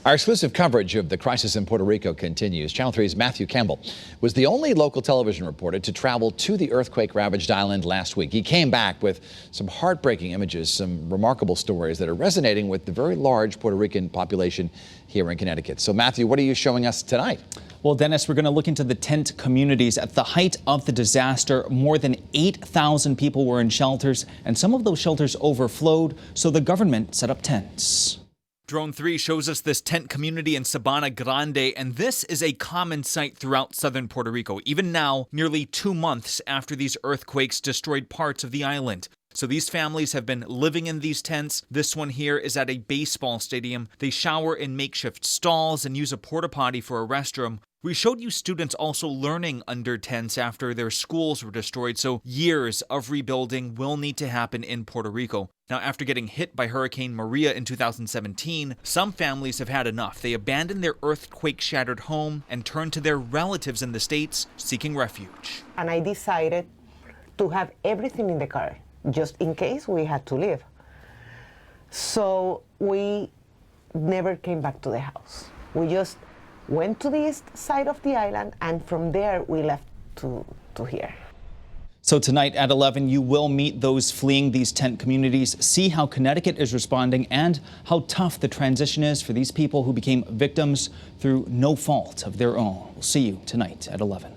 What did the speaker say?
Our exclusive coverage of the crisis in Puerto Rico continues. Channel 3's Matthew Campbell was the only local television reporter to travel to the earthquake-ravaged island last week. He came back with some heartbreaking images, some remarkable stories that are resonating with the very large Puerto Rican population here in Connecticut. So, Matthew, what are you showing us tonight? Well, Dennis, we're going to look into the tent communities. At the height of the disaster, more than 8,000 people were in shelters, and some of those shelters overflowed, so the government set up tents. Drone 3 shows us this tent community in Sabana Grande, and this is a common sight throughout southern Puerto Rico, even now, nearly 2 months after these earthquakes destroyed parts of the island. So these families have been living in these tents. This one here is at a baseball stadium. They shower in makeshift stalls and use a porta potty for a restroom. We showed you students also learning under tents after their schools were destroyed, so years of rebuilding will need to happen in Puerto Rico. Now, after getting hit by Hurricane Maria in 2017, some families have had enough. They abandoned their earthquake-shattered home and turned to their relatives in the States seeking refuge. And I decided to have everything in the car, just in case we had to leave. So we never came back to the house. We just went to the east side of the island, and from there we left to here. So tonight at 11, you will meet those fleeing these tent communities, see how Connecticut is responding and how tough the transition is for these people who became victims through no fault of their own. We'll see you tonight at 11.